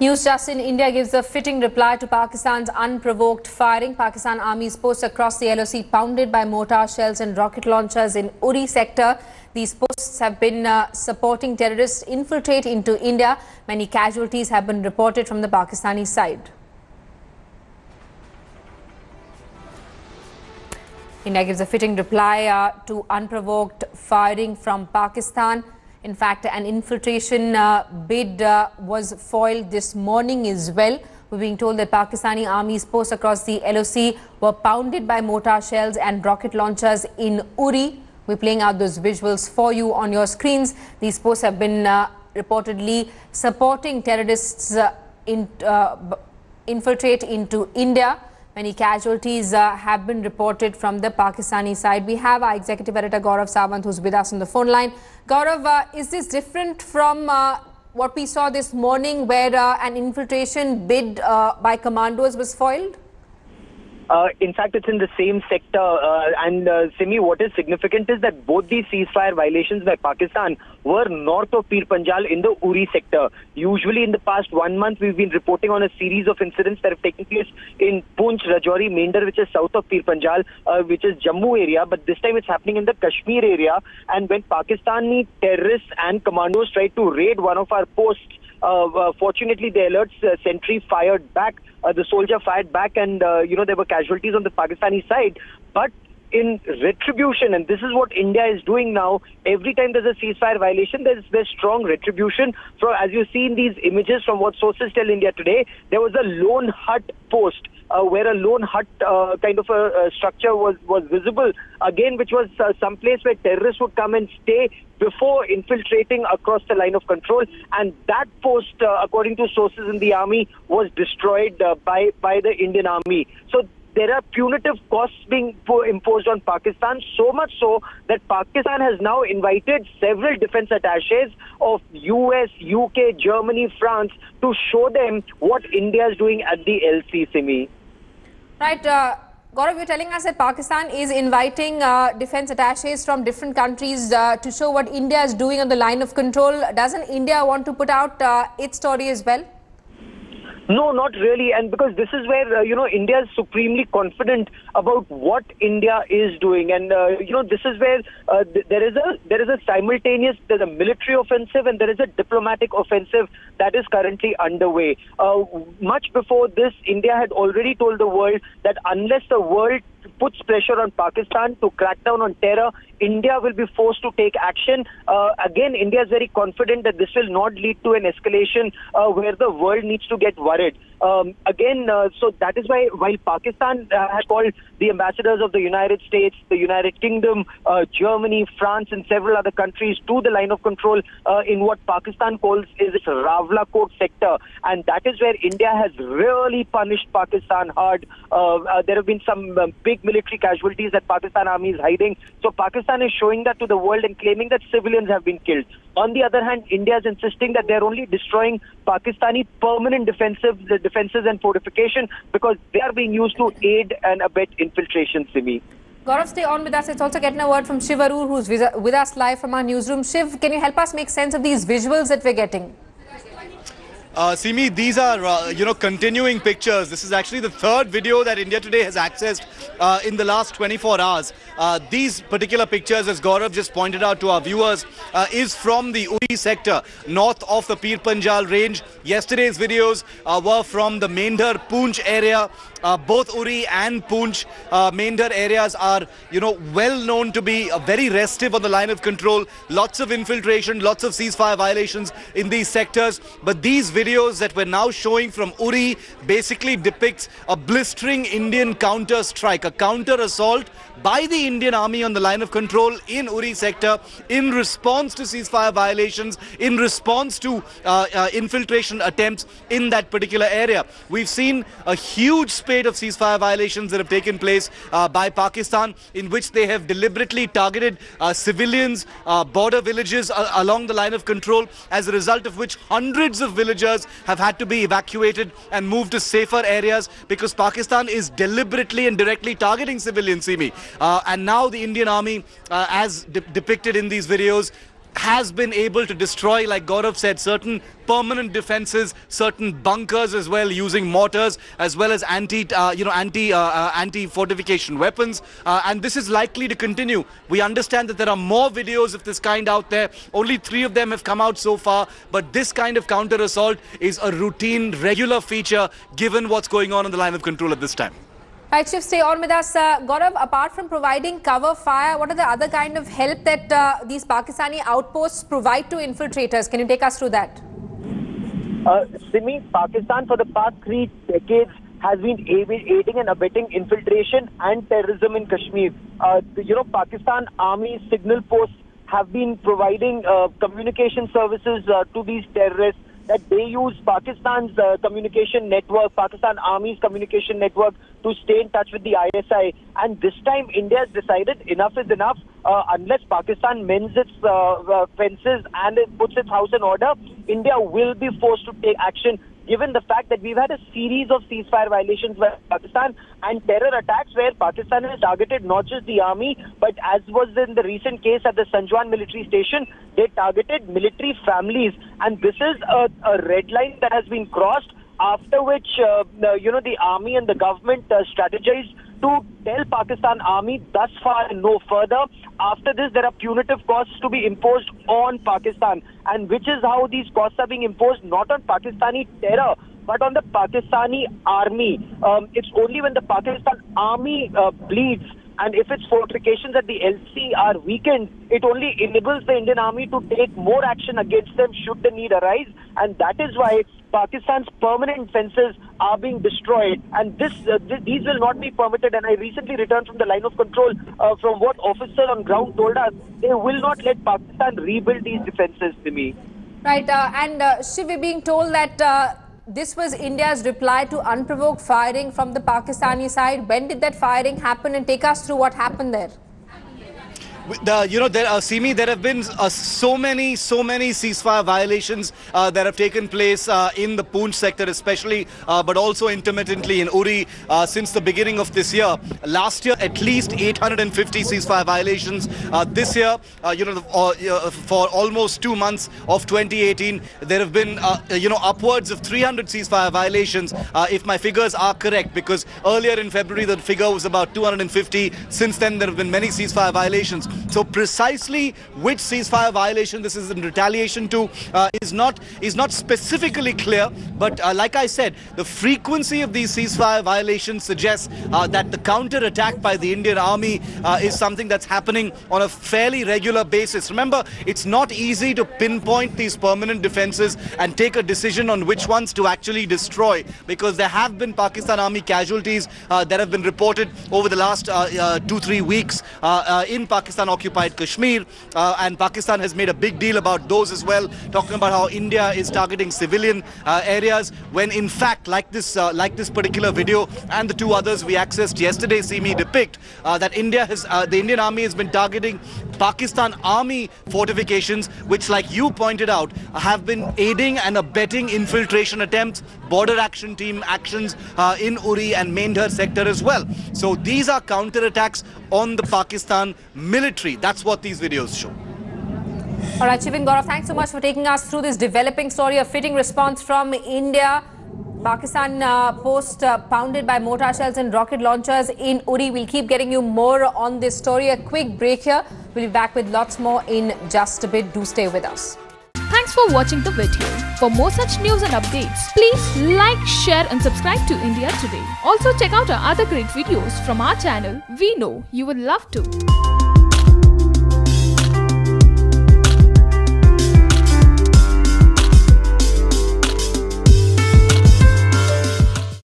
News Just in India gives a fitting reply to Pakistan's unprovoked firing. Pakistan Army's posts across the LoC pounded by mortar shells and rocket launchers in Uri sector. These posts have been supporting terrorists infiltrate into India. Many casualties have been reported from the Pakistani side. India gives a fitting reply to unprovoked firing from Pakistan. In fact, an infiltration bid was foiled this morning as well. We're being told that Pakistani Army's posts across the LoC were pounded by mortar shells and rocket launchers in Uri. We're playing out those visuals for you on your screens. These posts have been reportedly supporting terrorists infiltrate into India. Many casualties have been reported from the Pakistani side. We have our executive editor Gaurav Sawant who's with us on the phone line. Gaurav, is this different from what we saw this morning where an infiltration bid by commandos was foiled? In fact, it's in the same sector. Simi, what is significant is that both these ceasefire violations by Pakistan were north of Pir Panjal in the Uri sector. Usually in the past 1 month, we've been reporting on a series of incidents that have taken place in Poonch, Rajouri, Mender, which is south of Pir Panjal, which is Jammu area. But this time it's happening in the Kashmir area. And when Pakistani terrorists and commandos tried to raid one of our posts, fortunately, the alert sentry fired back. The soldier fired back and, there were casualties on the Pakistani side. But in retribution, and this is what India is doing now, every time there's a ceasefire violation, there's strong retribution. So as you see in these images from what sources tell India today, there was a lone hut post where a lone hut kind of a structure was visible, again, which was some place where terrorists would come and stay before infiltrating across the line of control. And that post, according to sources in the army, was destroyed by the Indian army. So there are punitive costs being imposed on Pakistan, so much so that Pakistan has now invited several defense attaches of US, UK, Germany, France to show them what India is doing at the LoC, Simi. Right. Gaurav, you're telling us that Pakistan is inviting defense attaches from different countries to show what India is doing on the line of control. Doesn't India want to put out its story as well? No, not really. And because this is where, India is supremely confident about what India is doing. And, this is where there is a simultaneous, there's a military offensive and there is a diplomatic offensive that is currently underway. Much before this, India had already told the world that unless the world puts pressure on Pakistan to crack down on terror, India will be forced to take action. Again, India is very confident that this will not lead to an escalation where the world needs to get worried. So that is why, while Pakistan has called the ambassadors of the United States, the United Kingdom, Germany, France, and several other countries to the line of control in what Pakistan calls is its Rawalakot sector. And that is where India has really punished Pakistan hard. There have been some big military casualties that Pakistan army is hiding. So Pakistan is showing that to the world and claiming that civilians have been killed. On the other hand, India is insisting that they're only destroying Pakistani permanent defenses and fortification because they are being used to aid and abet infiltration, Simi. Gaurav, stay on with us. It's also getting a word from Shiv Arur, who's with us live from our newsroom. Shiv, can you help us make sense of these visuals that we're getting? Simi, these are, continuing pictures. This is actually the third video that India Today has accessed in the last 24 hours. These particular pictures, as Gaurav just pointed out to our viewers, is from the Uri sector, north of the Pir Panjal range. Yesterday's videos were from the Mender, Poonch area. Both Uri and Poonch, Mender areas are, well known to be very restive on the line of control. Lots of infiltration, lots of ceasefire violations in these sectors. But these videos that we're now showing from Uri basically depicts a blistering Indian counter-strike, a counter-assault by the Indian army on the line of control in Uri sector in response to ceasefire violations, in response to infiltration attempts in that particular area. We've seen a huge spate of ceasefire violations that have taken place by Pakistan, in which they have deliberately targeted civilians, border villages along the line of control, as a result of which hundreds of villagers have had to be evacuated and moved to safer areas because Pakistan is deliberately and directly targeting civilians, Simi. And now the Indian army, as depicted in these videos, has been able to destroy, like Gaurav said, certain permanent defenses, certain bunkers as well, using mortars as well as anti-fortification weapons, and this is likely to continue. We understand that there are more videos of this kind out there. Only 3 of them have come out so far, but this kind of counter assault is a routine, regular feature given what's going on the line of control at this time. Right, Chief, stay on with us. Gaurav, apart from providing cover fire, what are the other kind of help that these Pakistani outposts provide to infiltrators? Can you take us through that? Simi, Pakistan for the past 3 decades has been aiding and abetting infiltration and terrorism in Kashmir. Pakistan Army signal posts have been providing communication services to these terrorists, that they use Pakistan's communication network, Pakistan Army's communication network, to stay in touch with the ISI. And this time India has decided enough is enough. Unless Pakistan mends its fences and it puts its house in order, India will be forced to take action, given the fact that we've had a series of ceasefire violations by Pakistan and terror attacks where Pakistan has targeted not just the army, but as was in the recent case at the Sanjwan military station, they targeted military families. And this is a red line that has been crossed, after which, the army and the government strategized to tell Pakistan Army thus far and no further. After this, there are punitive costs to be imposed on Pakistan, and which is how these costs are being imposed not on Pakistani terror, but on the Pakistani army. It's only when the Pakistan Army bleeds, and if its fortifications at the LoC are weakened, it only enables the Indian Army to take more action against them should the need arise. And that is why Pakistan's permanent fences are being destroyed, and these will not be permitted. And I recently returned from the line of control. From what officers on ground told us, they will not let Pakistan rebuild these defenses, to me. Right, Shiv, we're being told that this was India's reply to unprovoked firing from the Pakistani side. When did that firing happen, and take us through what happened there? Simi, there have been so many ceasefire violations that have taken place in the Poonch sector especially, but also intermittently in Uri since the beginning of this year. Last year, at least 850 ceasefire violations. This year, for almost 2 months of 2018, there have been, upwards of 300 ceasefire violations, if my figures are correct, because earlier in February, the figure was about 250. Since then, there have been many ceasefire violations. So precisely which ceasefire violation this is in retaliation to is not specifically clear. But like I said, the frequency of these ceasefire violations suggests that the counter-attack by the Indian Army is something that's happening on a fairly regular basis. Remember, it's not easy to pinpoint these permanent defenses and take a decision on which ones to actually destroy, because there have been Pakistan Army casualties that have been reported over the last 2-3 weeks in Pakistan-occupied Kashmir, and Pakistan has made a big deal about those as well, talking about how India is targeting civilian areas, when in fact, like this particular video and the 2 others we accessed yesterday, Simi, depict that the Indian Army has been targeting Pakistan Army fortifications, which, like you pointed out, have been aiding and abetting infiltration attempts, border action team actions in Uri and Mendhar sector as well. So these are counterattacks on the Pakistan military. That's what these videos show. All right, Chief Gaurav, thanks so much for taking us through this developing story. A fitting response from India. Pakistan post pounded by mortar shells and rocket launchers in Uri. We'll keep getting you more on this story. A quick break here. We'll be back with lots more in just a bit. Do stay with us. Thanks for watching the video. For more such news and updates, please like, share and subscribe to India Today. Also check out our other great videos from our channel. We know you would love to.